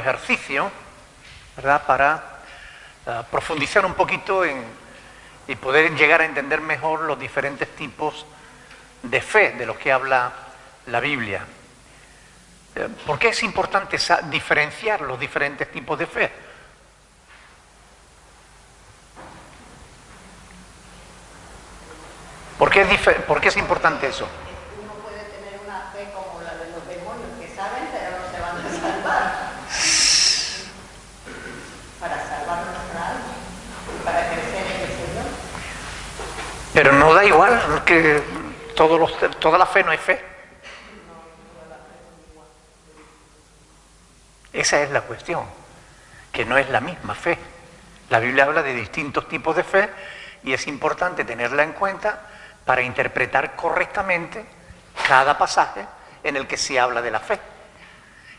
ejercicio, ¿verdad?, para profundizar un poquito y poder llegar a entender mejor los diferentes tipos de fe de los que habla la Biblia. ¿Por qué es importante diferenciar los diferentes tipos de fe? ¿Por qué es importante eso? Uno puede tener una fe como la de los demonios que saben, pero no se van a salvar. Para salvar nuestra alma, para crecer en el Señor. Pero no da igual que toda la fe no es fe. Esa es la cuestión, que no es la misma fe. La Biblia habla de distintos tipos de fe y es importante tenerla en cuenta para interpretar correctamente cada pasaje en el que se habla de la fe.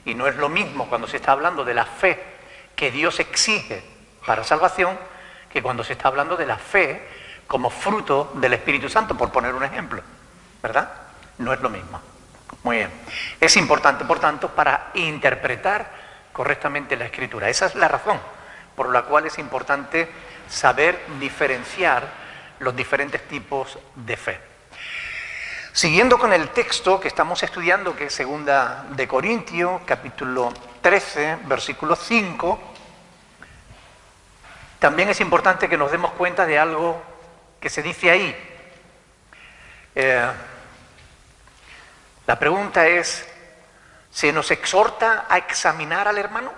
Y no es lo mismo cuando se está hablando de la fe que Dios exige para salvación que cuando se está hablando de la fe como fruto del Espíritu Santo, por poner un ejemplo, ¿verdad? No es lo mismo. Muy bien. Es importante, por tanto, para interpretar correctamente la Escritura. Esa es la razón por la cual es importante saber diferenciar los diferentes tipos de fe. Siguiendo con el texto que estamos estudiando, que es 2 de Corintios, capítulo 13, versículo 5, también es importante que nos demos cuenta de algo que se dice ahí. La pregunta es, ¿se nos exhorta a examinar al hermano?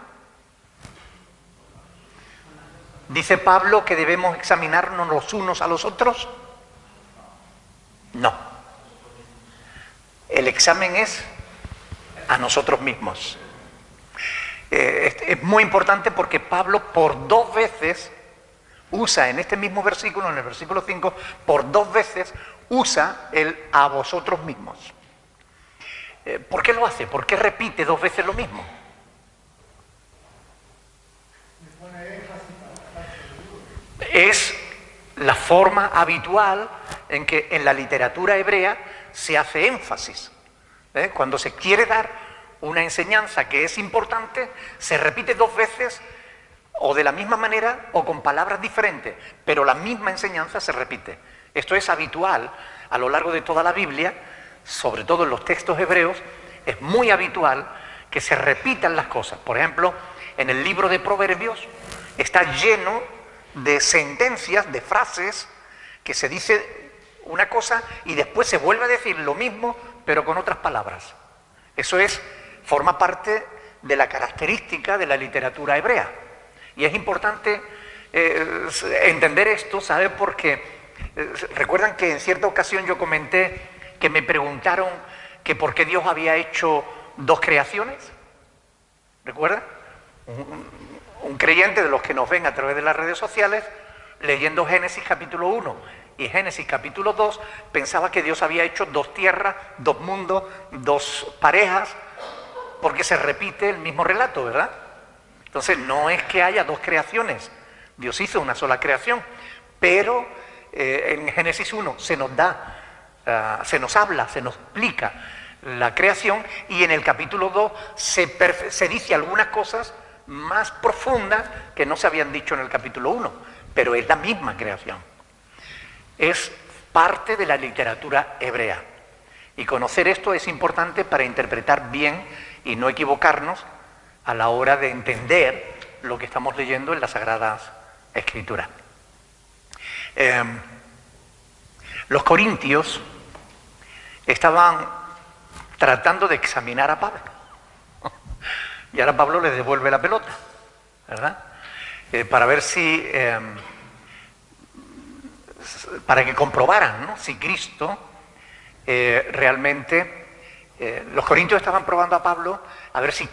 ¿Dice Pablo que debemos examinarnos los unos a los otros? No. El examen es a nosotros mismos. Es muy importante porque Pablo por 2 veces usa en este mismo versículo, en el versículo 5, por 2 veces usa el a vosotros mismos. ¿Por qué lo hace? ¿Por qué repite 2 veces lo mismo? Es la forma habitual en que en la literatura hebrea se hace énfasis. Cuando se quiere dar una enseñanza que es importante, se repite 2 veces, o de la misma manera, o con palabras diferentes, pero la misma enseñanza se repite. Esto es habitual a lo largo de toda la Biblia, sobre todo en los textos hebreos, es muy habitual que se repitan las cosas. Por ejemplo, en el libro de Proverbios está lleno de sentencias, de frases, que se dice una cosa y después se vuelve a decir lo mismo, pero con otras palabras. Eso forma parte de la característica de la literatura hebrea. Y es importante entender esto, ¿sabe? Porque recuerdan que en cierta ocasión yo comenté que me preguntaron que por qué Dios había hecho 2 creaciones. ¿Recuerdan? Un creyente de los que nos ven a través de las redes sociales, leyendo Génesis capítulo 1 y Génesis capítulo 2, pensaba que Dios había hecho 2 tierras, 2 mundos, 2 parejas, porque se repite el mismo relato, ¿verdad? Entonces no es que haya 2 creaciones, Dios hizo una sola creación, pero en Génesis 1 se nos habla, se nos explica la creación, y en el capítulo 2 se dice algunas cosas más profundas que no se habían dicho en el capítulo 1, pero es la misma creación. Es parte de la literatura hebrea. Y conocer esto es importante para interpretar bien y no equivocarnos a la hora de entender lo que estamos leyendo en las Sagradas Escrituras. Los corintios estaban tratando de examinar a Pablo. Y ahora Pablo les devuelve la pelota, ¿verdad? Para ver si, para que comprobaran, ¿no?, si Cristo realmente, los corintios estaban probando a Pablo a ver si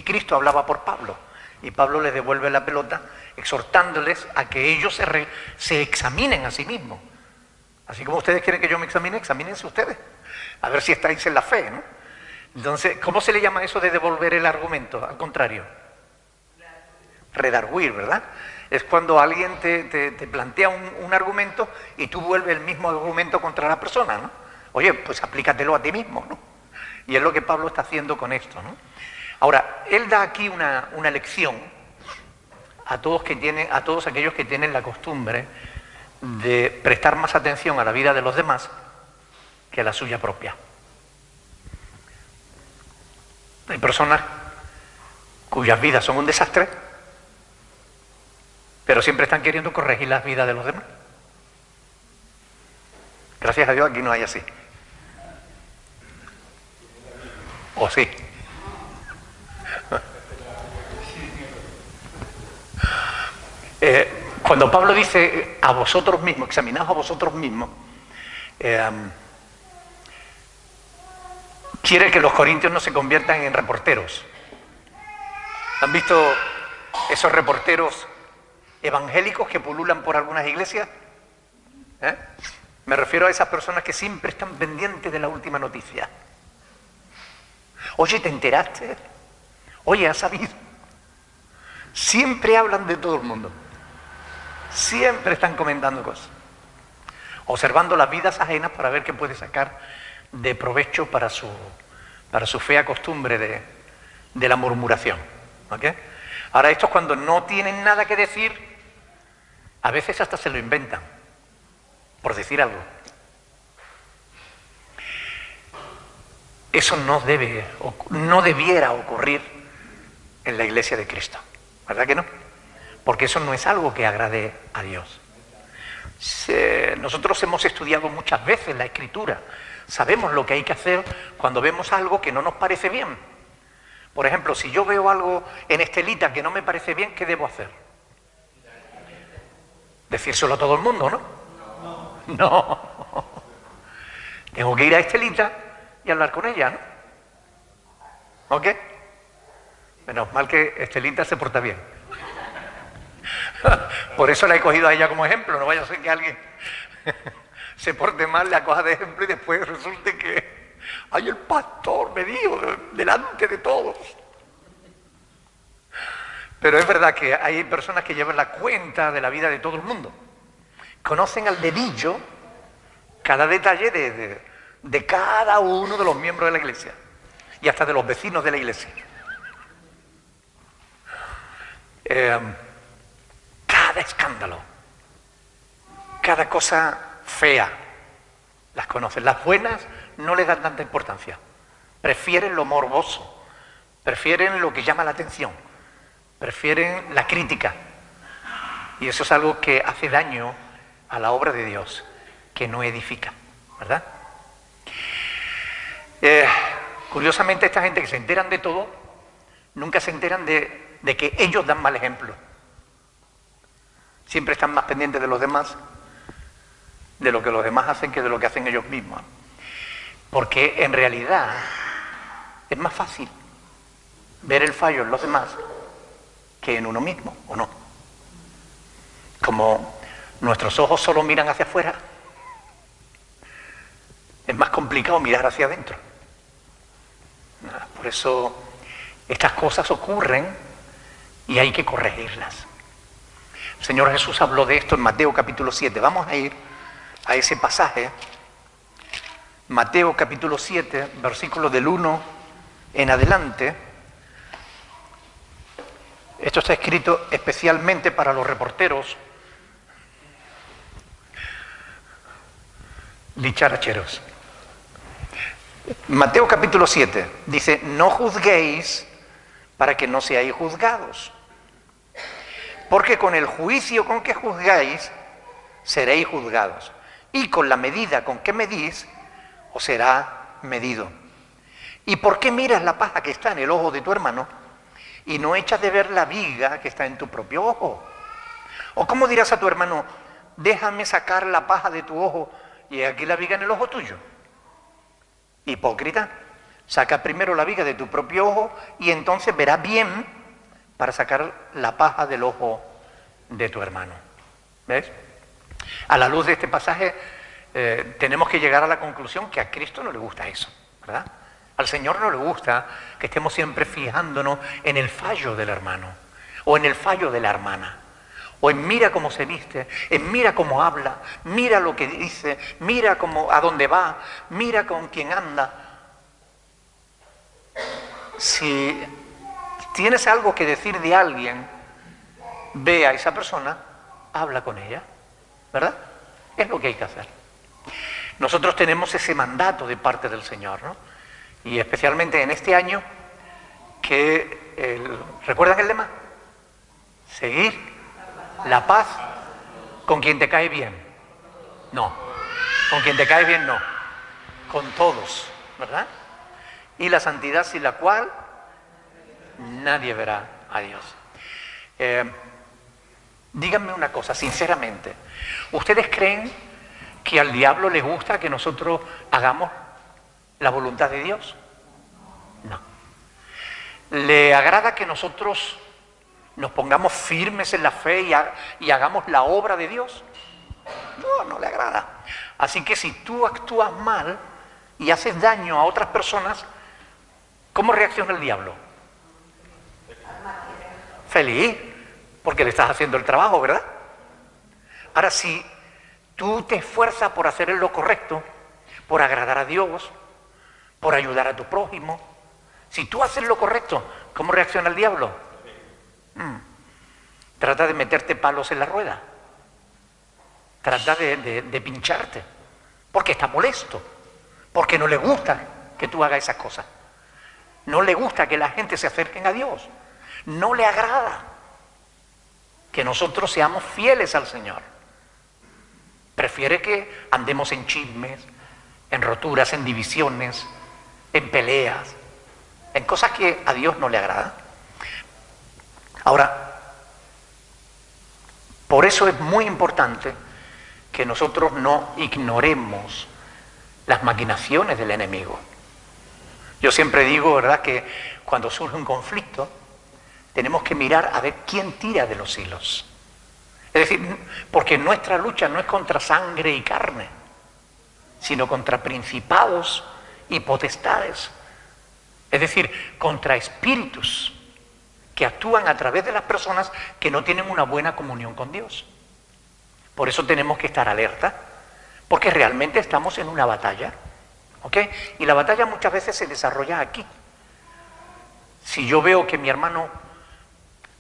Cristo hablaba por Pablo. Y Pablo les devuelve la pelota exhortándoles a que ellos se examinen a sí mismos. Así como ustedes quieren que yo me examine, examínense ustedes, a ver si estáis en la fe, ¿no? Entonces, ¿cómo se le llama eso de devolver el argumento? Al contrario, redarguir, ¿verdad? Es cuando alguien te plantea un argumento y tú vuelves el mismo argumento contra la persona, ¿no? Oye, pues aplícatelo a ti mismo, ¿no? Y es lo que Pablo está haciendo con esto, ¿no? Ahora, él da aquí una lección a todos aquellos que tienen la costumbre de prestar más atención a la vida de los demás que a la suya propia. Hay personas cuyas vidas son un desastre, pero siempre están queriendo corregir las vidas de los demás. Gracias a Dios aquí no hay así. ¿O sí? Cuando Pablo dice a vosotros mismos, examinaos a vosotros mismos, quiere que los corintios no se conviertan en reporteros. ¿Han visto esos reporteros evangélicos que pululan por algunas iglesias? Me refiero a esas personas que siempre están pendientes de la última noticia. Oye, ¿te enteraste? Oye, ¿has sabido? Siempre hablan de todo el mundo. Siempre están comentando cosas. Observando las vidas ajenas para ver qué puede sacar de provecho para su fea costumbre de la murmuración. ¿Okay? Ahora, estos cuando no tienen nada que decir, a veces hasta se lo inventan, por decir algo. Eso no debiera ocurrir en la Iglesia de Cristo, ¿verdad que no? Porque eso no es algo que agrade a Dios. Nosotros hemos estudiado muchas veces la Escritura, sabemos lo que hay que hacer cuando vemos algo que no nos parece bien. Por ejemplo, si yo veo algo en Estelita que no me parece bien, ¿qué debo hacer? Decírselo a todo el mundo, ¿no? No. Tengo que ir a Estelita y hablar con ella, ¿no? ¿Ok? Menos mal que Estelita se porta bien. Por eso la he cogido a ella como ejemplo. No vaya a ser que alguien se porte mal, la coja de ejemplo y después resulte que ay, el pastor me dijo delante de todos. Pero es verdad que hay personas que llevan la cuenta de la vida de todo el mundo. Conocen al dedillo cada detalle de cada uno de los miembros de la iglesia y hasta de los vecinos de la iglesia. Cada escándalo, cada cosa fea, las conocen. Las buenas no les dan tanta importancia. Prefieren lo morboso, prefieren lo que llama la atención, prefieren la crítica. Y eso es algo que hace daño a la obra de Dios, que no edifica, ¿verdad? Curiosamente, esta gente que se enteran de todo, nunca se enteran de que ellos dan mal ejemplo. Siempre están más pendientes de los demás, de lo que los demás hacen, que de lo que hacen ellos mismos. Porque en realidad es más fácil ver el fallo en los demás que en uno mismo, ¿o no? Como nuestros ojos solo miran hacia afuera, es más complicado mirar hacia adentro. Por eso estas cosas ocurren y hay que corregirlas. El Señor Jesús habló de esto en Mateo capítulo 7. Vamos a ir a ese pasaje. Mateo capítulo 7, versículo del 1 en adelante. Esto está escrito especialmente para los reporteros dicharacheros. Mateo capítulo 7 dice: no juzguéis para que no seáis juzgados, porque con el juicio con que juzgáis seréis juzgados, y con la medida con que medís os será medido. ¿Y por qué miras la paja que está en el ojo de tu hermano y no echas de ver la viga que está en tu propio ojo? ¿O cómo dirás a tu hermano: déjame sacar la paja de tu ojo y aquí la viga en el ojo tuyo? Hipócrita, saca primero la viga de tu propio ojo y entonces verás bien para sacar la paja del ojo de tu hermano. ¿Ves? A la luz de este pasaje tenemos que llegar a la conclusión que a Cristo no le gusta eso, ¿verdad? Al Señor no le gusta que estemos siempre fijándonos en el fallo del hermano o en el fallo de la hermana, o en mira cómo se viste, en mira cómo habla, mira lo que dice, mira cómo, a dónde va, mira con quién anda. Si tienes algo que decir de alguien, ve a esa persona, habla con ella, ¿verdad? Es lo que hay que hacer. Nosotros tenemos ese mandato de parte del Señor, ¿no? Y especialmente en este año, ¿recuerdan el lema? Seguir la paz con quien te cae bien. No, con quien te cae bien no, con todos, ¿verdad? Y la santidad sin la cual nadie verá a Dios. Díganme una cosa, sinceramente, ¿ustedes creen que al diablo le gusta que nosotros hagamos la voluntad de Dios? No. ¿Le agrada que nosotros nos pongamos firmes en la fe y hagamos la obra de Dios? No, no le agrada. Así que si tú actúas mal y haces daño a otras personas, ¿cómo reacciona el diablo? Feliz, porque le estás haciendo el trabajo, ¿verdad? Ahora, si tú te esfuerzas por hacer lo correcto, por agradar a Dios, por ayudar a tu prójimo, si tú haces lo correcto, ¿cómo reacciona el diablo? Trata de meterte palos en la rueda. Trata de pincharte. Porque está molesto. Porque no le gusta que tú hagas esas cosas. No le gusta que la gente se acerque a Dios. No le agrada que nosotros seamos fieles al Señor. Prefiere que andemos en chismes, en roturas, en divisiones, en peleas, en cosas que a Dios no le agradan. Ahora, por eso es muy importante que nosotros no ignoremos las maquinaciones del enemigo. Yo siempre digo, ¿verdad?, que cuando surge un conflicto, tenemos que mirar a ver quién tira de los hilos. Es decir, porque nuestra lucha no es contra sangre y carne, sino contra principados y potestades. Es decir, contra espíritus que actúan a través de las personas que no tienen una buena comunión con Dios. Por eso tenemos que estar alerta, porque realmente estamos en una batalla, ¿ok? Y la batalla muchas veces se desarrolla aquí. Si yo veo que mi hermano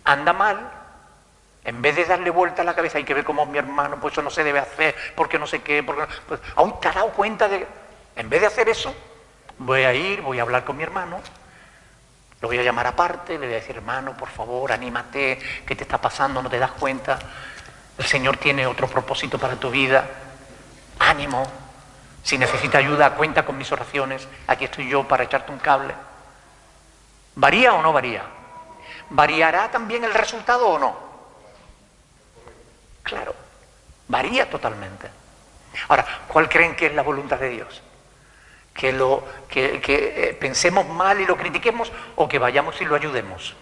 anda mal, en vez de darle vuelta a la cabeza, hay que ver cómo es mi hermano, pues eso no se debe hacer, porque no sé qué, porque pues, aún te has dado cuenta de... En vez de hacer eso, voy a hablar con mi hermano, lo voy a llamar aparte, le voy a decir, hermano, por favor, anímate, ¿qué te está pasando? ¿No te das cuenta? El Señor tiene otro propósito para tu vida. Ánimo. Si necesita ayuda, cuenta con mis oraciones. Aquí estoy yo para echarte un cable. ¿Varía o no varía? ¿Variará también el resultado o no? Claro, varía totalmente. Ahora, ¿cuál creen que es la voluntad de Dios? ¿Que pensemos mal y lo critiquemos o que vayamos y lo ayudemos?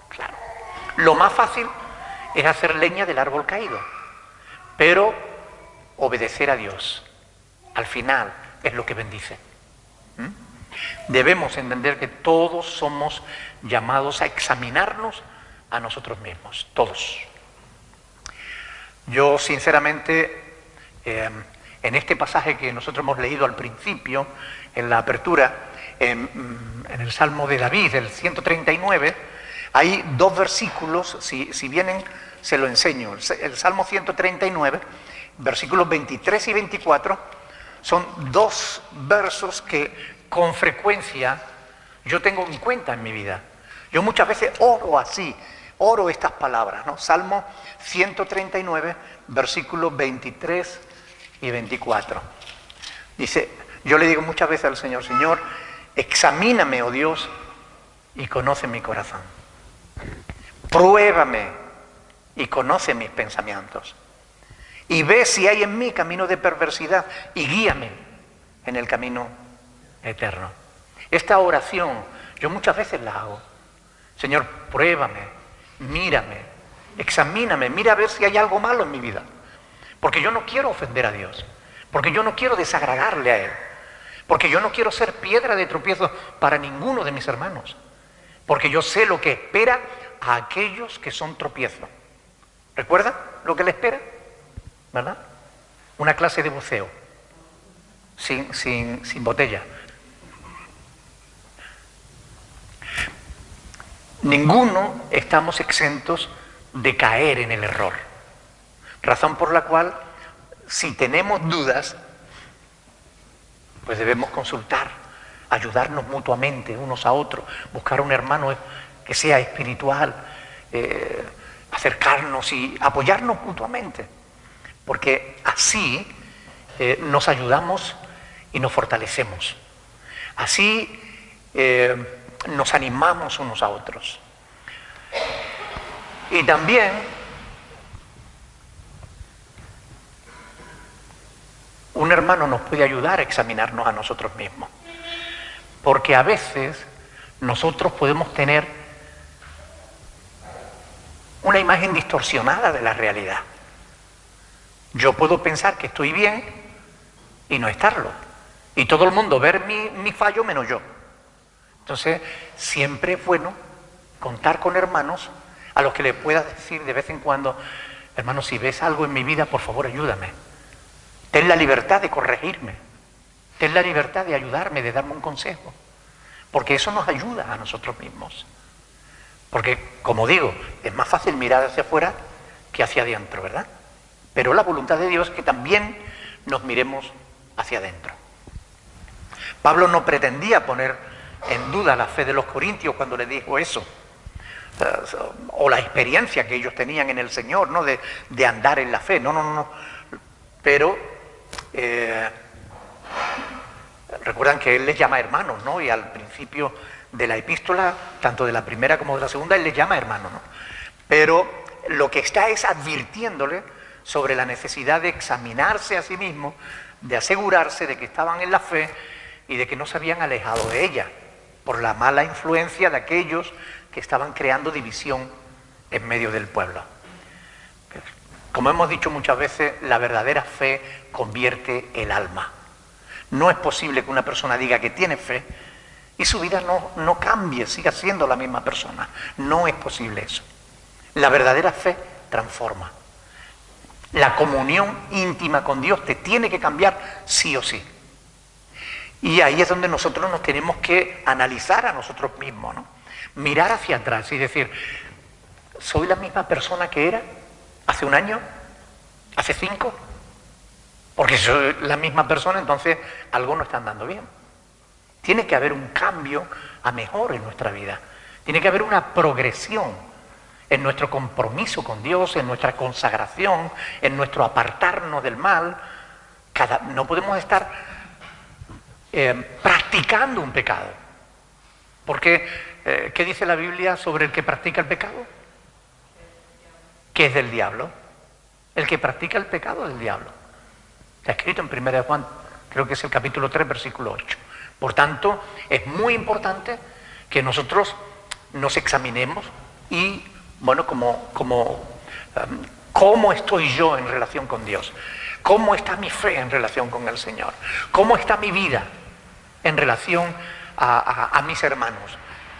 Claro. Lo más fácil es hacer leña del árbol caído, pero obedecer a Dios, al final, es lo que bendice. Debemos entender que todos somos llamados a examinarnos a nosotros mismos, todos. Yo, sinceramente, en este pasaje que nosotros hemos leído al principio, en la apertura, en el Salmo de David, el 139, hay dos versículos, si vienen, se lo enseño. El Salmo 139, versículos 23 y 24, son dos versos que con frecuencia yo tengo en cuenta en mi vida. Yo muchas veces oro así, oro estas palabras, ¿no? Salmo 139, versículos 23 y 24. Dice, yo le digo muchas veces al Señor, Señor, examíname, oh Dios, y conoce mi corazón. Pruébame y conoce mis pensamientos. Y ve si hay en mí camino de perversidad y guíame en el camino eterno. Esta oración yo muchas veces la hago. Señor, pruébame, mírame, examíname, mira a ver si hay algo malo en mi vida. Porque yo no quiero ofender a Dios, porque yo no quiero desagradarle a Él, porque yo no quiero ser piedra de tropiezo para ninguno de mis hermanos, porque yo sé lo que espera a aquellos que son tropiezo. ¿Recuerda lo que le espera? ¿Verdad? Una clase de buceo, sin botella. Ninguno estamos exentos de caer en el error. Razón por la cual, si tenemos dudas, pues debemos consultar, ayudarnos mutuamente unos a otros, buscar un hermano que sea espiritual, acercarnos y apoyarnos mutuamente, porque así nos ayudamos y nos fortalecemos. Así nos animamos unos a otros. Y también un hermano nos puede ayudar a examinarnos a nosotros mismos, porque a veces nosotros podemos tener una imagen distorsionada de la realidad. Yo puedo pensar que estoy bien y no estarlo, y todo el mundo ver mi fallo menos yo. Entonces, siempre es bueno contar con hermanos a los que le pueda decir de vez en cuando: hermano, si ves algo en mi vida, por favor, ayúdame. Ten la libertad de corregirme. Ten la libertad de ayudarme, de darme un consejo. Porque eso nos ayuda a nosotros mismos. Porque, como digo, es más fácil mirar hacia afuera que hacia adentro, ¿verdad? Pero la voluntad de Dios es que también nos miremos hacia adentro. Pablo no pretendía poner en duda la fe de los corintios cuando le dijo eso, o la experiencia que ellos tenían en el Señor, ¿no? De andar en la fe. No. Pero recuerdan que él les llama hermanos, ¿no? Y al principio de la epístola, tanto de la primera como de la segunda, él les llama hermanos, ¿no? Pero lo que está es advirtiéndole sobre la necesidad de examinarse a sí mismo, de asegurarse de que estaban en la fe y de que no se habían alejado de ella por la mala influencia de aquellos que estaban creando división en medio del pueblo. Como hemos dicho muchas veces, la verdadera fe convierte el alma. No es posible que una persona diga que tiene fe y su vida no cambie, siga siendo la misma persona. No es posible eso. La verdadera fe transforma. La comunión íntima con Dios te tiene que cambiar sí o sí. Y ahí es donde nosotros nos tenemos que analizar a nosotros mismos, ¿no? Mirar hacia atrás y decir: ¿soy la misma persona que era hace un año? ¿Hace 5? Porque si soy la misma persona, entonces algo no está andando bien. Tiene que haber un cambio a mejor en nuestra vida. Tiene que haber una progresión en nuestro compromiso con Dios, en nuestra consagración, en nuestro apartarnos del mal. No podemos estar practicando un pecado. Porque, ¿qué dice la Biblia sobre el que practica el pecado? Que es del diablo. El que practica el pecado es del diablo. Está escrito en 1 Juan, creo que es el capítulo 3, versículo 8. Por tanto, es muy importante que nosotros nos examinemos y, bueno, ¿cómo estoy yo en relación con Dios? ¿Cómo está mi fe en relación con el Señor? ¿Cómo está mi vida en relación a mis hermanos?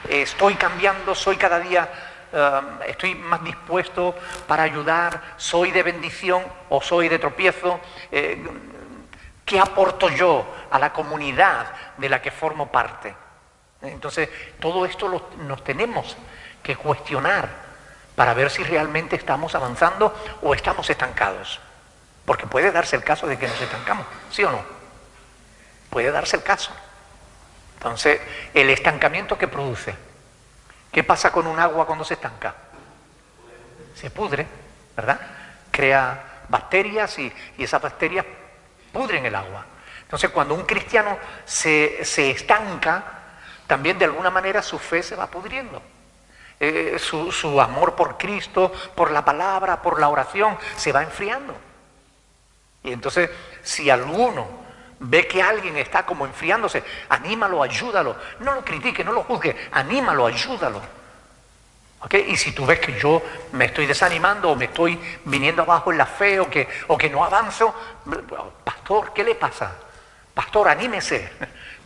¿Estoy cambiando? ¿Soy cada día, estoy más dispuesto para ayudar? ¿Soy de bendición o soy de tropiezo? ¿Qué aporto yo a la comunidad de la que formo parte? Entonces, todo esto nos tenemos que cuestionar para ver si realmente estamos avanzando o estamos estancados. Porque puede darse el caso de que nos estancamos, ¿sí o no? Puede darse el caso. Entonces, el estancamiento que produce. ¿Qué pasa con un agua cuando se estanca? Se pudre, ¿verdad? Crea bacterias y esas bacterias pudren el agua. Entonces, cuando un cristiano se estanca, también de alguna manera su fe se va pudriendo. Su amor por Cristo, por la palabra, por la oración, se va enfriando. Y entonces, si alguno ve que alguien está como enfriándose, anímalo, ayúdalo. No lo critique, no lo juzgue, anímalo, ayúdalo. ¿Okay? Y si tú ves que yo me estoy desanimando o me estoy viniendo abajo en la fe o que no avanzo, pastor, ¿qué le pasa? Pastor, anímese,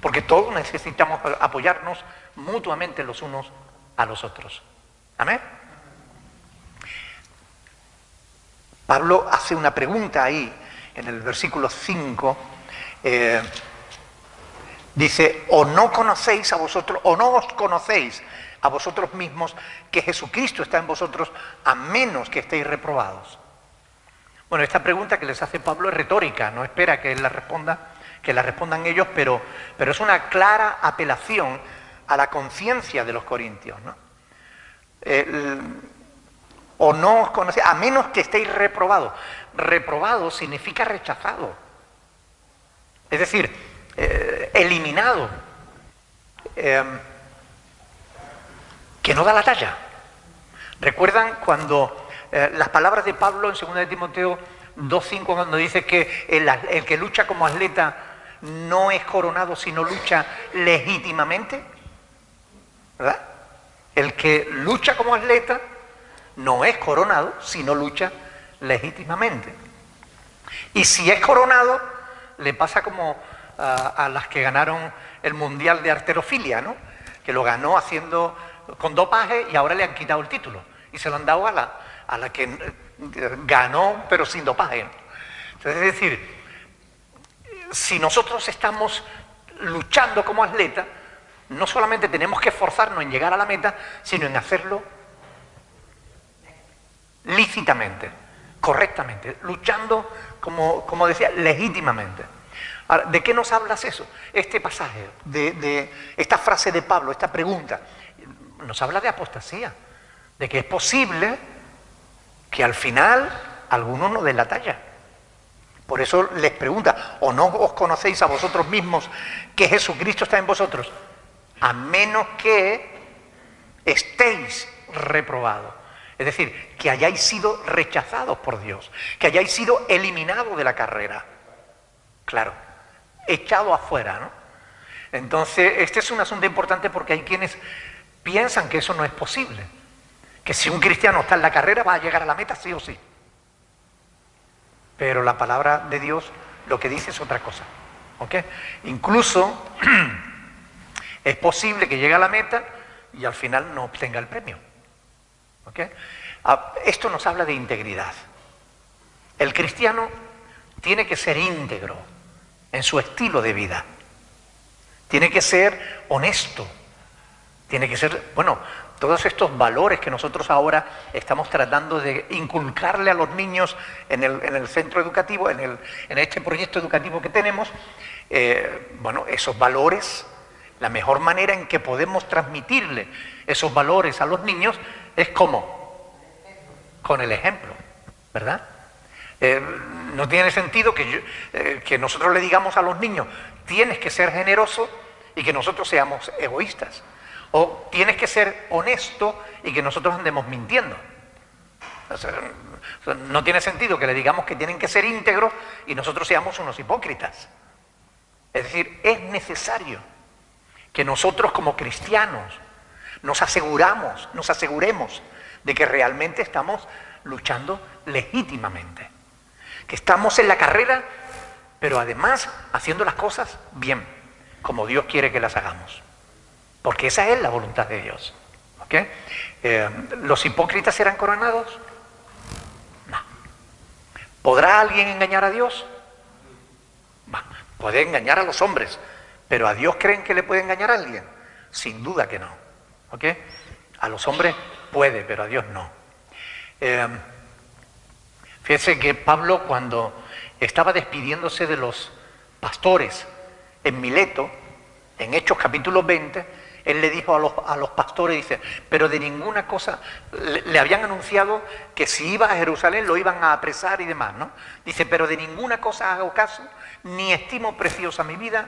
porque todos necesitamos apoyarnos mutuamente los unos a los otros. ¿Amén? Pablo hace una pregunta ahí, en el versículo 5, Dice, o no conocéis a vosotros, o no os conocéis a vosotros mismos que Jesucristo está en vosotros, a menos que estéis reprobados. Bueno, esta pregunta que les hace Pablo es retórica, no espera que él la responda, que la respondan ellos, pero es una clara apelación a la conciencia de los corintios, ¿no? O no os conocéis, a menos que estéis reprobados. Reprobado significa rechazado. Es decir, eliminado. Que no da la talla. ¿Recuerdan cuando las palabras de Pablo en 2 de Timoteo 2:5, cuando dice que el que lucha como atleta no es coronado, sino lucha legítimamente? ¿Verdad? El que lucha como atleta no es coronado, sino lucha legítimamente. Y si es coronado, le pasa como a las que ganaron el Mundial de Halterofilia, ¿no? Que lo ganó haciendo con dopaje y ahora le han quitado el título. Y se lo han dado a la que ganó, pero sin dopaje. Entonces, es decir, si nosotros estamos luchando como atleta, no solamente tenemos que esforzarnos en llegar a la meta, sino en hacerlo lícitamente, correctamente, luchando, como decía, legítimamente. Ahora, ¿de qué nos hablas eso? Este pasaje, de esta frase de Pablo, esta pregunta, nos habla de apostasía, de que es posible que al final alguno no dé la talla. Por eso les pregunta, ¿o no os conocéis a vosotros mismos que Jesucristo está en vosotros? A menos que estéis reprobados. Es decir, que hayáis sido rechazados por Dios, que hayáis sido eliminados de la carrera. Claro, echado afuera, ¿no? Entonces, este es un asunto importante porque hay quienes piensan que eso no es posible. Que si un cristiano está en la carrera va a llegar a la meta sí o sí. Pero la palabra de Dios lo que dice es otra cosa. ¿Ok? Incluso es posible que llegue a la meta y al final no obtenga el premio. ¿Ok? Esto nos habla de integridad. El cristiano tiene que ser íntegro en su estilo de vida. Tiene que ser honesto. Tiene que ser, bueno, todos estos valores que nosotros ahora estamos tratando de inculcarle a los niños en el centro educativo, en este proyecto educativo que tenemos, bueno, esos valores, la mejor manera en que podemos transmitirle esos valores a los niños es ¿cómo? Con el ejemplo, ¿verdad? No tiene sentido que nosotros le digamos a los niños, tienes que ser generoso y que nosotros seamos egoístas. O tienes que ser honesto y que nosotros andemos mintiendo. O sea, no tiene sentido que le digamos que tienen que ser íntegros y nosotros seamos unos hipócritas. Es decir, es necesario que nosotros como cristianos nos aseguremos de que realmente estamos luchando legítimamente. Que estamos en la carrera, pero además haciendo las cosas bien, como Dios quiere que las hagamos. Porque esa es la voluntad de Dios. ¿Ok? ¿Los hipócritas serán coronados? No. ¿Podrá alguien engañar a Dios? No. Puede engañar a los hombres, pero ¿a Dios creen que le puede engañar a alguien? Sin duda que no. ¿Ok? A los hombres puede, pero a Dios no. Fíjense que Pablo, cuando estaba despidiéndose de los pastores en Mileto, en Hechos capítulo 20, él le dijo a los pastores, dice, pero de ninguna cosa, le habían anunciado que si iba a Jerusalén lo iban a apresar y demás, ¿no? Dice, pero de ninguna cosa hago caso, ni estimo preciosa mi vida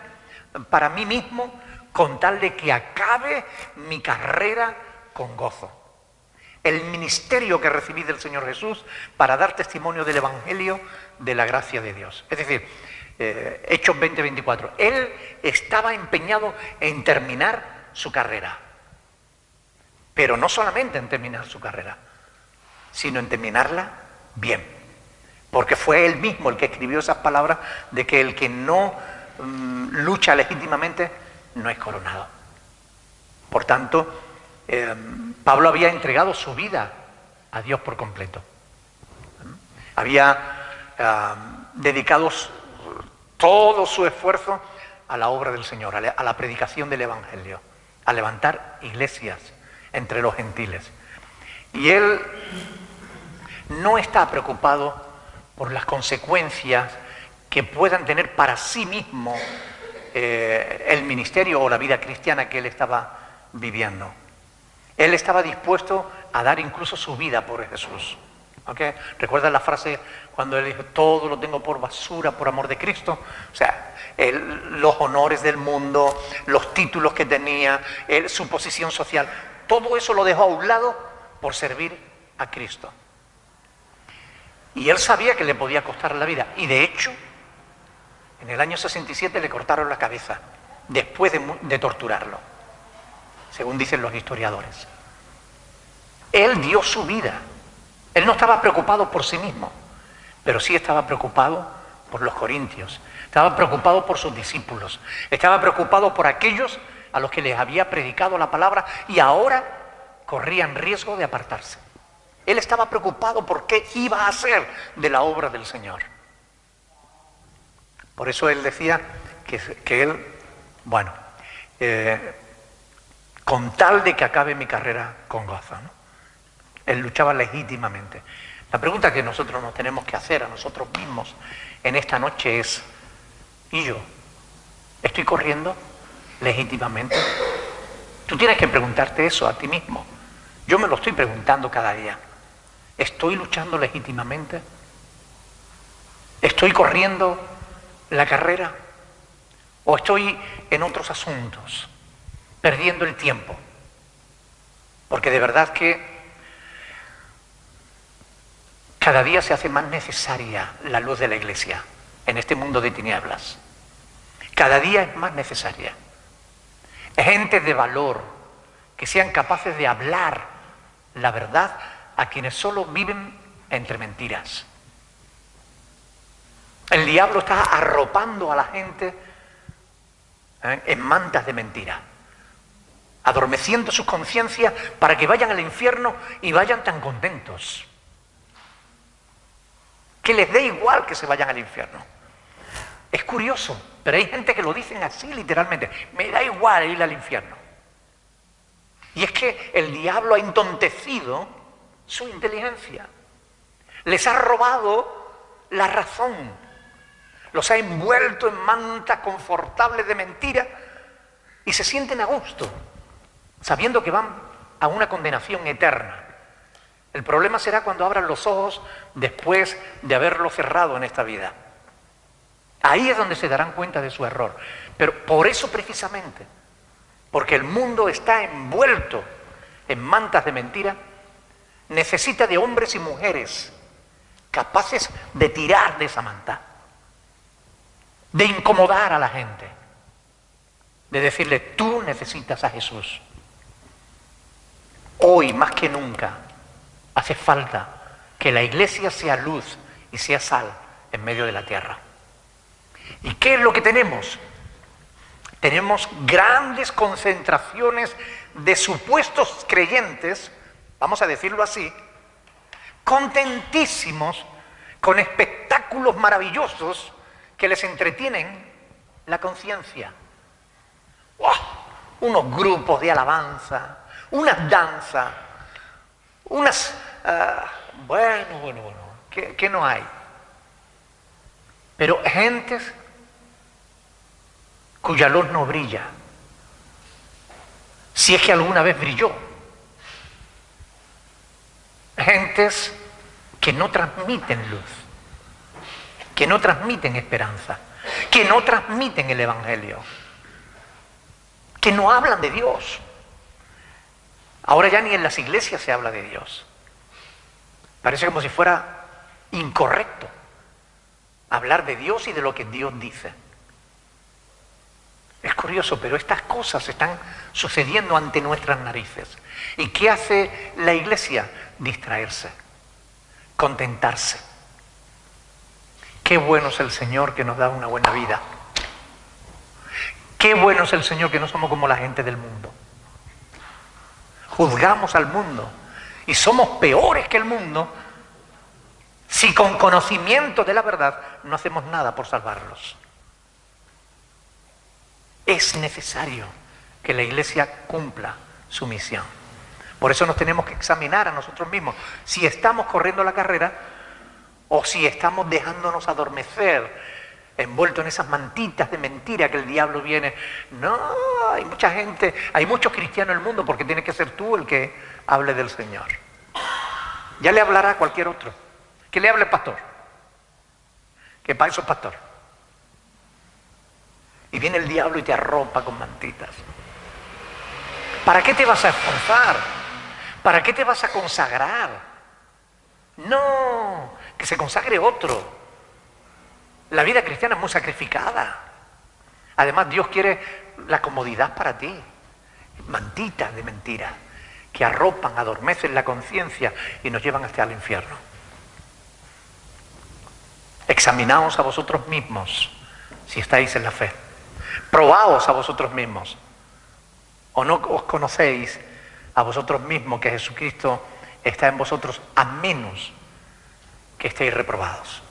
para mí mismo, con tal de que acabe mi carrera con gozo. El ministerio que recibí del Señor Jesús para dar testimonio del Evangelio de la gracia de Dios. Es decir, Hechos 20:24. Él estaba empeñado en terminar su carrera. Pero no solamente en terminar su carrera, sino en terminarla bien. Porque fue él mismo el que escribió esas palabras de que el que no lucha legítimamente no es coronado. Por tanto, Pablo había entregado su vida a Dios por completo. Había dedicado todo su esfuerzo a la obra del Señor, a la predicación del Evangelio, a levantar iglesias entre los gentiles. Y él no está preocupado por las consecuencias que puedan tener para sí mismo el ministerio o la vida cristiana que él estaba viviendo. Él estaba dispuesto a dar incluso su vida por Jesús. ¿Okay? ¿Recuerdan la frase cuando él dijo, todo lo tengo por basura por amor de Cristo? O sea, los honores del mundo, los títulos que tenía, su posición social, todo eso lo dejó a un lado por servir a Cristo. Y él sabía que le podía costar la vida. Y de hecho, en el año 67 le cortaron la cabeza, después de torturarlo, según dicen los historiadores. Él dio su vida. Él no estaba preocupado por sí mismo, pero sí estaba preocupado por los corintios, estaba preocupado por sus discípulos, estaba preocupado por aquellos a los que les había predicado la palabra y ahora corrían riesgo de apartarse. Él estaba preocupado por qué iba a hacer de la obra del Señor. Por eso él decía que él, bueno, con tal de que acabe mi carrera con gozo, ¿no? Él luchaba legítimamente. La pregunta que nosotros nos tenemos que hacer a nosotros mismos en esta noche es, ¿y yo? ¿Estoy corriendo legítimamente? Tú tienes que preguntarte eso a ti mismo. Yo me lo estoy preguntando cada día. ¿Estoy luchando legítimamente? ¿Estoy corriendo la carrera? ¿O estoy en otros asuntos, perdiendo el tiempo? Porque de verdad que cada día se hace más necesaria la luz de la Iglesia en este mundo de tinieblas. Cada día es más necesaria. Gente de valor que sean capaces de hablar la verdad a quienes solo viven entre mentiras. El diablo está arropando a la gente en mantas de mentira, adormeciendo sus conciencias para que vayan al infierno y vayan tan contentos, que les dé igual que se vayan al infierno. Es curioso, pero hay gente que lo dicen así literalmente, me da igual ir al infierno. Y es que el diablo ha entontecido su inteligencia, les ha robado la razón, los ha envuelto en mantas confortables de mentira y se sienten a gusto, sabiendo que van a una condenación eterna. El problema será cuando abran los ojos después de haberlo cerrado en esta vida. Ahí es donde se darán cuenta de su error. Pero por eso precisamente, porque el mundo está envuelto en mantas de mentira, necesita de hombres y mujeres capaces de tirar de esa manta, de incomodar a la gente, de decirle, tú necesitas a Jesús. Hoy más que nunca hace falta que la Iglesia sea luz y sea sal en medio de la tierra. ¿Y qué es lo que tenemos? Tenemos grandes concentraciones de supuestos creyentes, vamos a decirlo así, contentísimos con espectáculos maravillosos que les entretienen la conciencia. ¡Wow! Unos grupos de alabanza, unas danzas, unas... bueno, ¿qué no hay? Pero gentes cuya luz no brilla, si es que alguna vez brilló. Gentes que no transmiten luz, que no transmiten esperanza, que no transmiten el Evangelio, que no hablan de Dios. Ahora ya ni en las iglesias se habla de Dios. Parece como si fuera incorrecto hablar de Dios y de lo que Dios dice. Es curioso, pero estas cosas están sucediendo ante nuestras narices. ¿Y qué hace la iglesia? Distraerse, contentarse. Qué bueno es el Señor que nos da una buena vida. Qué bueno es el Señor que no somos como la gente del mundo. Juzgamos al mundo y somos peores que el mundo si con conocimiento de la verdad no hacemos nada por salvarlos. Es necesario que la Iglesia cumpla su misión. Por eso nos tenemos que examinar a nosotros mismos si estamos corriendo la carrera o si estamos dejándonos adormecer, envuelto en esas mantitas de mentira que el diablo viene. No, hay mucha gente, hay muchos cristianos en el mundo, porque tienes que ser tú el que hable del Señor. Ya le hablará a cualquier otro. Que le hable el pastor. Que para eso es pastor. Y viene el diablo y te arropa con mantitas. ¿Para qué te vas a esforzar? ¿Para qué te vas a consagrar? No, que se consagre otro. La vida cristiana es muy sacrificada. Además, Dios quiere la comodidad para ti. Mantitas de mentira que arropan, adormecen la conciencia y nos llevan hasta el infierno. Examinaos a vosotros mismos si estáis en la fe. Probaos a vosotros mismos. ¿O no os conocéis a vosotros mismos que Jesucristo está en vosotros, a menos que estéis reprobados?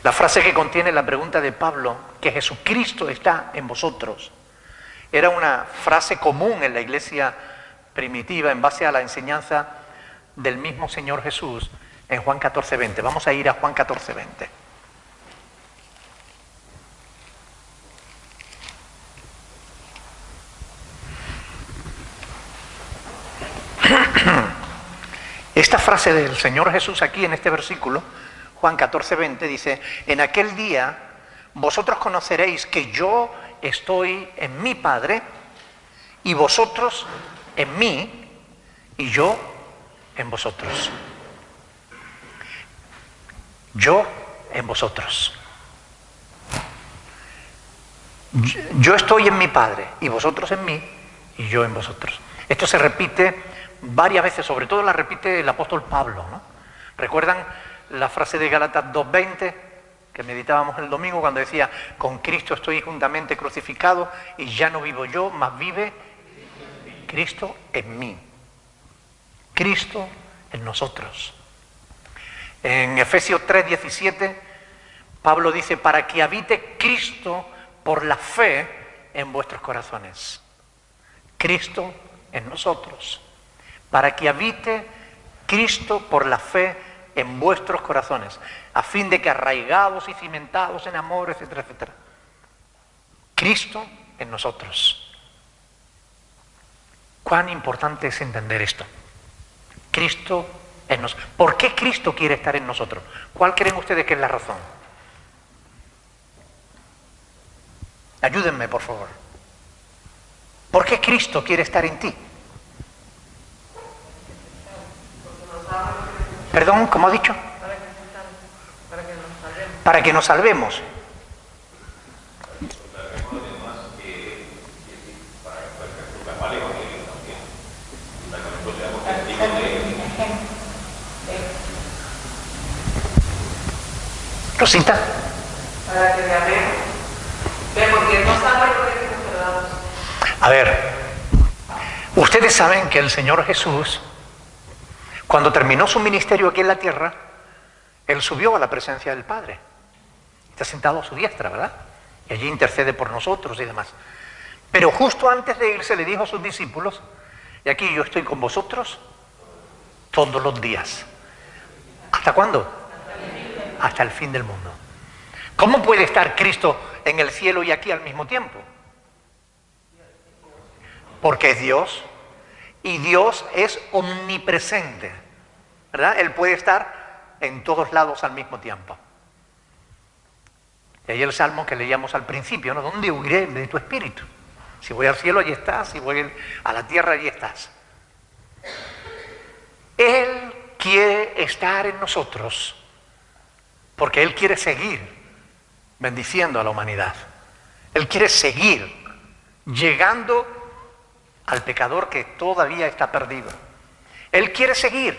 La frase que contiene la pregunta de Pablo, que Jesucristo está en vosotros, era una frase común en la iglesia primitiva en base a la enseñanza del mismo Señor Jesús en Juan 14:20. Vamos a ir a Juan 14:20. Esta frase del Señor Jesús aquí en este versículo, Juan 14:20, dice: en aquel día vosotros conoceréis que yo estoy en mi Padre y vosotros en mí y yo en vosotros. Yo en vosotros. Yo estoy en mi Padre y vosotros en mí y yo en vosotros. Esto se repite varias veces, sobre todo la repite el apóstol Pablo, ¿no? ¿Recuerdan la frase de Gálatas 2:20 que meditábamos el domingo cuando decía: con Cristo estoy juntamente crucificado y ya no vivo yo, mas vive Cristo en mí? Cristo en nosotros. En Efesios 3:17 Pablo dice: para que habite Cristo por la fe en vuestros corazones. Cristo en nosotros. Para que habite Cristo por la fe en vuestros corazones, a fin de que arraigados y cimentados en amor, etcétera, etcétera. Cristo en nosotros. ¿Cuán importante es entender esto? Cristo en nosotros. ¿Por qué Cristo quiere estar en nosotros? ¿Cuál creen ustedes que es la razón? Ayúdenme, por favor. ¿Por qué Cristo quiere estar en ti? Perdón, ¿cómo ha dicho? Para que nos salvemos. Rosita. Para que veamos. Porque no sabe lo que nos perdamos. A ver, ustedes saben que el Señor Jesús, cuando terminó su ministerio aquí en la tierra, Él subió a la presencia del Padre. Está sentado a su diestra, ¿verdad? Y allí intercede por nosotros y demás. Pero justo antes de irse le dijo a sus discípulos: y aquí yo estoy con vosotros todos los días. ¿Hasta cuándo? Hasta el fin del mundo. ¿Cómo puede estar Cristo en el cielo y aquí al mismo tiempo? Porque es Dios. Y Dios es omnipresente, ¿verdad? Él puede estar en todos lados al mismo tiempo. Y ahí el salmo que leíamos al principio, ¿no? ¿Dónde huiré de tu espíritu? Si voy al cielo, allí estás. Si voy a la tierra, allí estás. Él quiere estar en nosotros porque Él quiere seguir bendiciendo a la humanidad. Él quiere seguir llegando al pecador que todavía está perdido. Él quiere seguir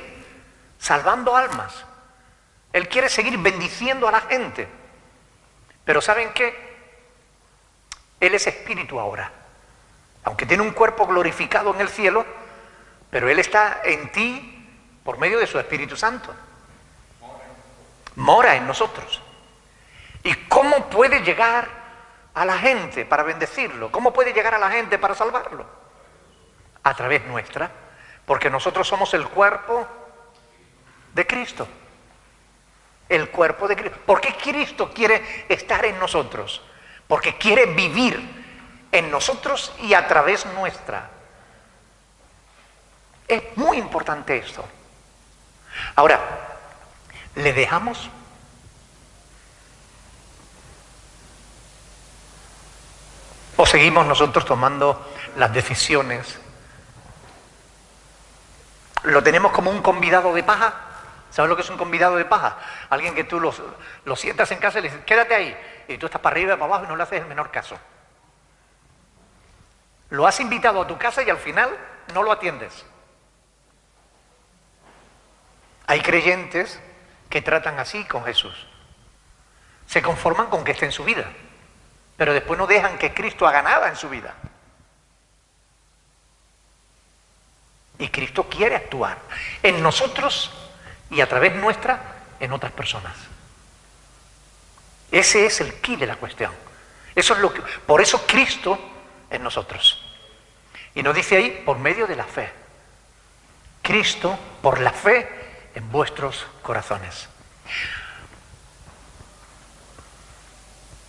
salvando almas. Él quiere seguir bendiciendo a la gente. Pero ¿saben qué? Él es espíritu ahora. Aunque tiene un cuerpo glorificado en el cielo, pero Él está en ti por medio de su Espíritu Santo. Mora en nosotros. ¿Y cómo puede llegar a la gente para bendecirlo? ¿Cómo puede llegar a la gente para salvarlo? A través nuestra, porque nosotros somos el cuerpo de Cristo. El cuerpo de Cristo. ¿Por qué Cristo quiere estar en nosotros? Porque quiere vivir en nosotros y a través nuestra. Es muy importante esto. Ahora, ¿le dejamos? ¿O seguimos nosotros tomando las decisiones? ¿Lo tenemos como un convidado de paja? ¿Sabes lo que es un convidado de paja? Alguien que tú lo sientas en casa y le dices, quédate ahí. Y tú estás para arriba y para abajo y no le haces el menor caso. Lo has invitado a tu casa y al final no lo atiendes. Hay creyentes que tratan así con Jesús. Se conforman con que esté en su vida, pero después no dejan que Cristo haga nada en su vida. Y Cristo quiere actuar en nosotros y a través nuestra en otras personas. Ese es el quid de la cuestión. Eso es por eso Cristo en nosotros. Y nos dice ahí, por medio de la fe. Cristo, por la fe, en vuestros corazones.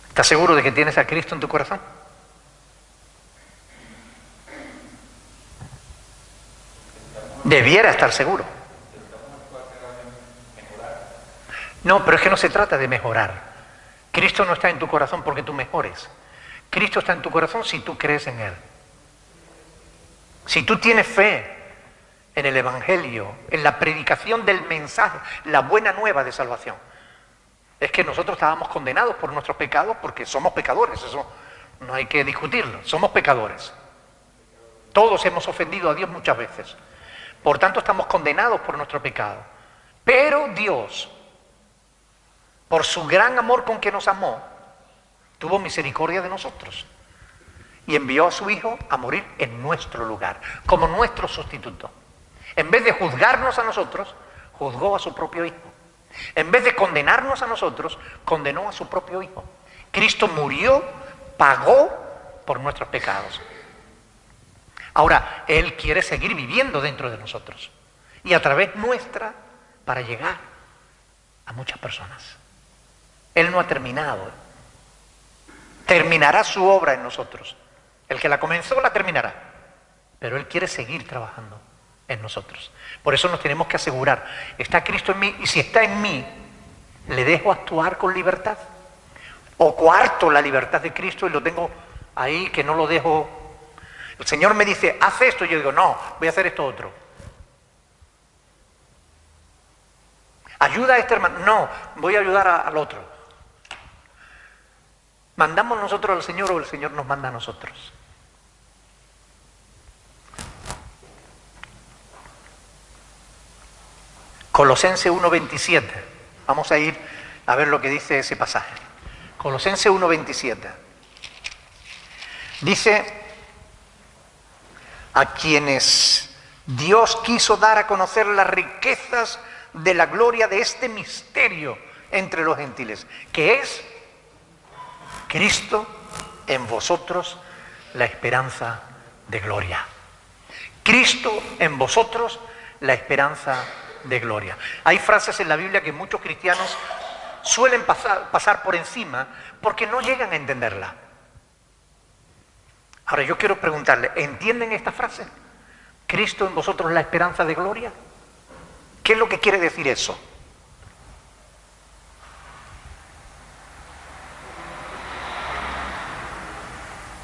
¿Estás seguro de que tienes a Cristo en tu corazón? Debiera estar seguro. No, pero es que no se trata de mejorar. Cristo no está en tu corazón porque tú mejores. Cristo está en tu corazón si tú crees en Él. Si tú tienes fe en el Evangelio, en la predicación del mensaje, la buena nueva de salvación. Es que nosotros estábamos condenados por nuestros pecados porque somos pecadores, eso no hay que discutirlo, somos pecadores. Todos hemos ofendido a Dios muchas veces. Por tanto, estamos condenados por nuestro pecado. Pero Dios, por su gran amor con que nos amó, tuvo misericordia de nosotros y envió a su Hijo a morir en nuestro lugar, como nuestro sustituto. En vez de juzgarnos a nosotros, juzgó a su propio Hijo. En vez de condenarnos a nosotros, condenó a su propio Hijo. Cristo murió, pagó por nuestros pecados. Ahora, Él quiere seguir viviendo dentro de nosotros y a través nuestra para llegar a muchas personas. Él no ha terminado. Terminará su obra en nosotros. El que la comenzó la terminará. Pero Él quiere seguir trabajando en nosotros. Por eso nos tenemos que asegurar, está Cristo en mí, y si está en mí, ¿le dejo actuar con libertad? ¿O coarto la libertad de Cristo y lo tengo ahí que no lo dejo? El Señor me dice, haz esto, y yo digo, no, voy a hacer esto otro. Ayuda a este hermano, no, voy a ayudar al otro. ¿Mandamos nosotros al Señor o el Señor nos manda a nosotros? Colosenses 1:27. Vamos a ir a ver lo que dice ese pasaje. Colosenses 1:27. Dice, a quienes Dios quiso dar a conocer las riquezas de la gloria de este misterio entre los gentiles, que es Cristo en vosotros, la esperanza de gloria. Cristo en vosotros, la esperanza de gloria. Hay frases en la Biblia que muchos cristianos suelen pasar por encima porque no llegan a entenderla. Ahora yo quiero preguntarle, ¿entienden esta frase? ¿Cristo en vosotros la esperanza de gloria? ¿Qué es lo que quiere decir eso?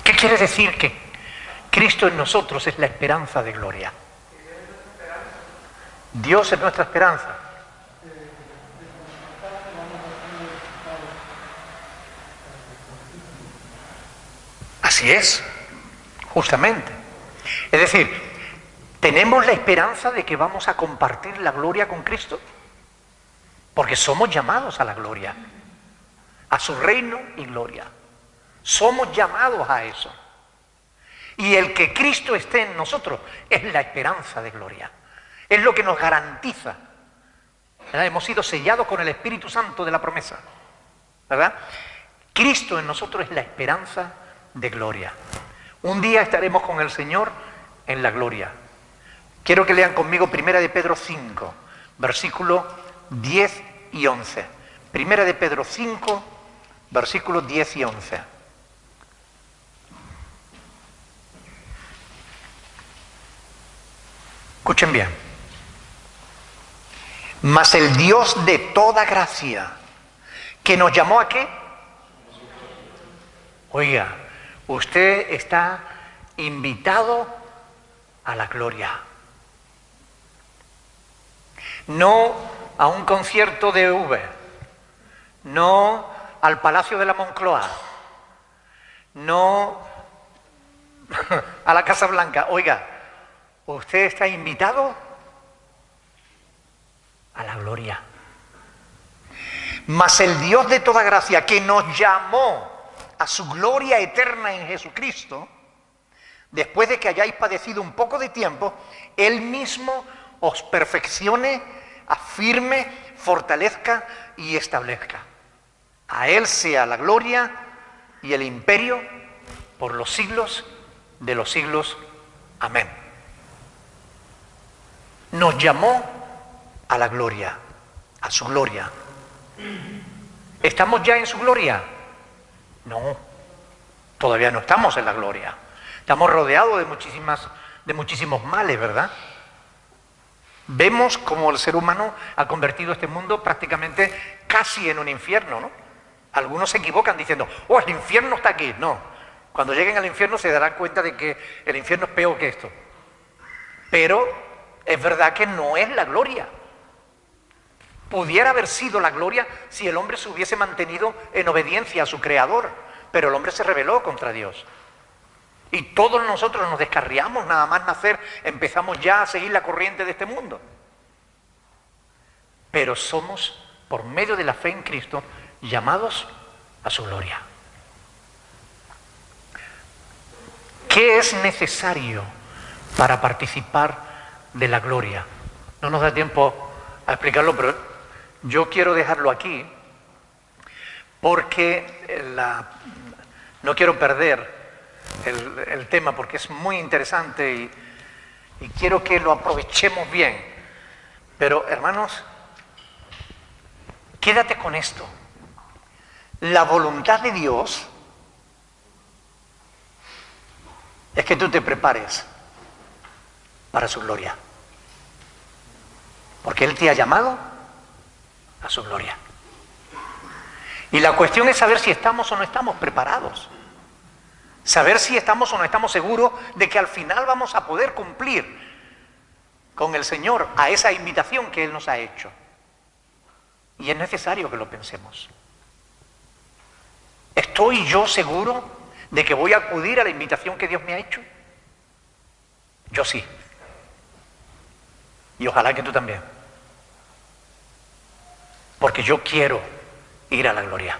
¿Qué quiere decir que Cristo en nosotros es la esperanza de gloria? Dios es nuestra esperanza. Así es, justamente. Es decir, ¿tenemos la esperanza de que vamos a compartir la gloria con Cristo? Porque somos llamados a la gloria, a su reino y gloria. Somos llamados a eso. Y el que Cristo esté en nosotros es la esperanza de gloria. Es lo que nos garantiza, ¿verdad? Hemos sido sellados con el Espíritu Santo de la promesa, ¿verdad? Cristo en nosotros es la esperanza de gloria. Un día estaremos con el Señor en la gloria. Quiero que lean conmigo 1 de Pedro 5, versículos 10 y 11. 1 de Pedro 5, versículos 10 y 11. Escuchen bien. Mas el Dios de toda gracia, que nos llamó ¿a qué? Oiga, usted está invitado a la gloria. No a un concierto de V, no al Palacio de la Moncloa, no a la Casa Blanca. Oiga, usted está invitado a la gloria. Mas el Dios de toda gracia, que nos llamó a su gloria eterna en Jesucristo, después de que hayáis padecido un poco de tiempo, Él mismo os perfeccione, afirme, fortalezca y establezca. A Él sea la gloria y el imperio por los siglos de los siglos. Amén. Nos llamó a la gloria, a su gloria. ¿Estamos ya en su gloria? No, todavía no estamos en la gloria. Estamos rodeados de muchísimos males, ¿verdad? Vemos cómo el ser humano ha convertido este mundo prácticamente casi en un infierno, ¿no? Algunos se equivocan diciendo, oh, el infierno está aquí. No, cuando lleguen al infierno se darán cuenta de que el infierno es peor que esto. Pero es verdad que no es la gloria. Pudiera haber sido la gloria si el hombre se hubiese mantenido en obediencia a su Creador, pero el hombre se rebeló contra Dios. Y todos nosotros nos descarriamos, nada más nacer, empezamos ya a seguir la corriente de este mundo. Pero somos, por medio de la fe en Cristo, llamados a su gloria. ¿Qué es necesario para participar de la gloria? No nos da tiempo a explicarlo, pero yo quiero dejarlo aquí porque no quiero perder el tema porque es muy interesante y quiero que lo aprovechemos bien. Pero, hermanos, quédate con esto. La voluntad de Dios es que tú te prepares para su gloria. Porque Él te ha llamado a su gloria. Y la cuestión es saber si estamos o no estamos preparados. Saber si estamos o no estamos seguros de que al final vamos a poder cumplir con el Señor a esa invitación que Él nos ha hecho. Y es necesario que lo pensemos. ¿Estoy yo seguro de que voy a acudir a la invitación que Dios me ha hecho? Yo sí. Y ojalá que tú también. Porque yo quiero ir a la gloria.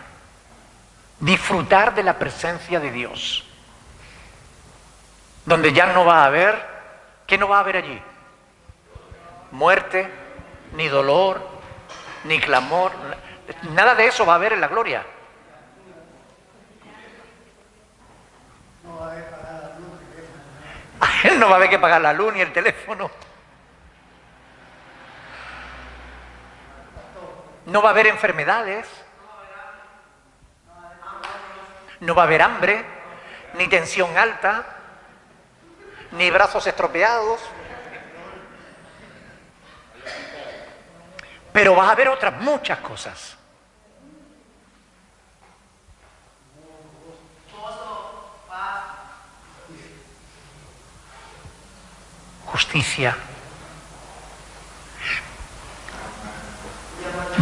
Disfrutar de la presencia de Dios. Donde ya no va a haber, ¿qué no va a haber allí? Muerte, ni dolor, ni clamor. Nada de eso va a haber en la gloria. A Él no va a haber que pagar la luz ni el teléfono. No va a haber enfermedades. No va a haber hambre, ni tensión alta, ni brazos estropeados. Pero va a haber otras muchas cosas. Justicia.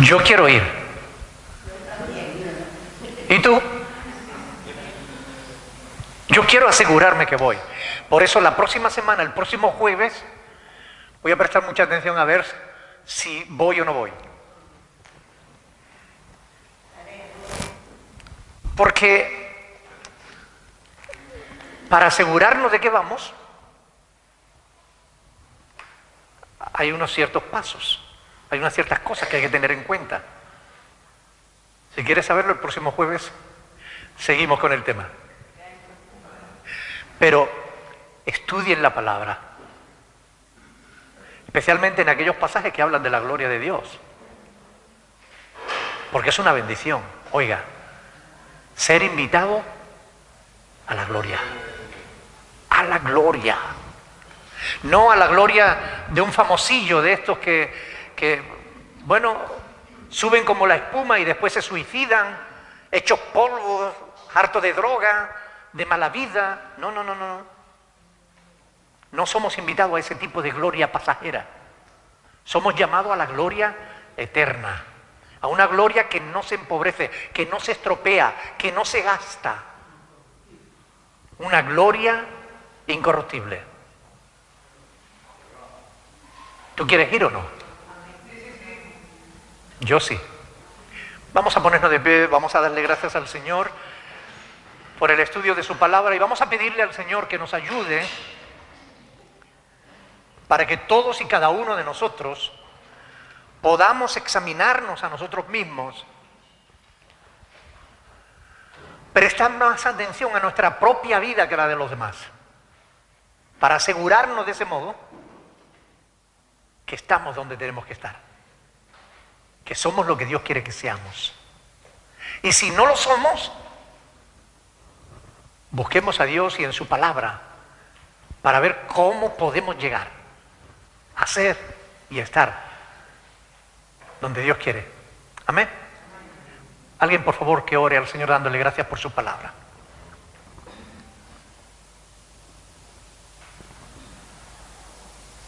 Yo quiero ir. ¿Y tú? Yo quiero asegurarme que voy. Por eso la próxima semana, el próximo jueves, voy a prestar mucha atención a ver si voy o no voy. Porque para asegurarnos de que vamos, hay unos ciertos pasos, hay unas ciertas cosas que hay que tener en cuenta. Si quieres saberlo, el próximo jueves Seguimos con el tema. Pero estudien la palabra, especialmente en aquellos pasajes que hablan de la gloria de Dios, porque es una bendición. Oiga, ser invitado a la gloria, no a la gloria de un famosillo de estos que bueno, suben como la espuma y después se suicidan, hechos polvo, hartos de droga, de mala vida. No. No somos invitados a ese tipo de gloria pasajera. Somos llamados a la gloria eterna, a una gloria que no se empobrece, que no se estropea, que no se gasta. Una gloria incorruptible. ¿Tú quieres ir o no? Yo sí. Vamos a ponernos de pie, vamos a darle gracias al Señor por el estudio de su palabra y vamos a pedirle al Señor que nos ayude para que todos y cada uno de nosotros podamos examinarnos a nosotros mismos, prestar más atención a nuestra propia vida que a la de los demás, para asegurarnos de ese modo que estamos donde tenemos que estar, que somos lo que Dios quiere que seamos. Y si no lo somos, busquemos a Dios y en su palabra para ver cómo podemos llegar a ser y estar donde Dios quiere. Amén. Alguien, por favor, que ore al Señor dándole gracias por su palabra.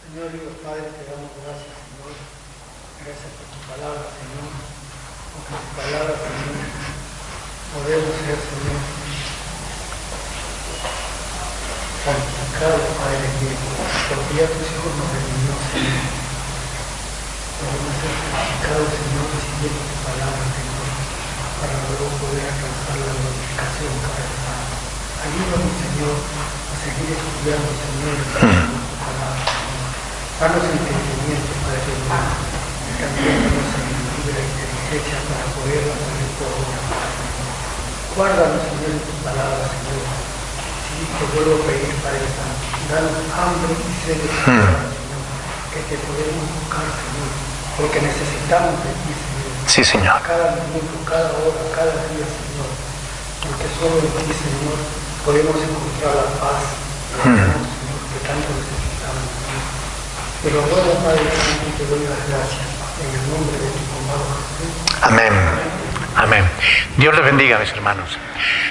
Señor Dios Padre, te damos gracias, Señor. Gracias por tu palabra, Señor. Porque tu palabra, Señor, podemos ser, Señor, santificados, Padre, que porque ya tus hijos nos redimió, Señor. Podemos ser santificados, Señor, recibiendo tu palabra, Señor, para luego poder alcanzar la glorificación, Padre Santo. Ayúdanos, Señor, a seguir estudiando, Señor, tu palabra, Señor. Danos entendimiento, Padre Santo, y también danos sabiduría y inteligencia para poderla poner por obra, Padre Señor. Guárdanos, Señor, en tu palabra, Señor. Sí, te vuelvo a pedir, Padre Santo, danos hambre y sed de tu palabra, Señor, que te podemos buscar, Señor, porque necesitamos de ti, Señor. Sí, Señor. Cada minuto, cada hora, cada día, Señor, porque solo en ti, Señor, podemos encontrar la paz, Señor, que tanto necesitamos, Señor. Pero ahora, Padre Santo, te doy las gracias en el nombre de tu amado Jesús. Amén. Amén. Dios les bendiga, mis hermanos.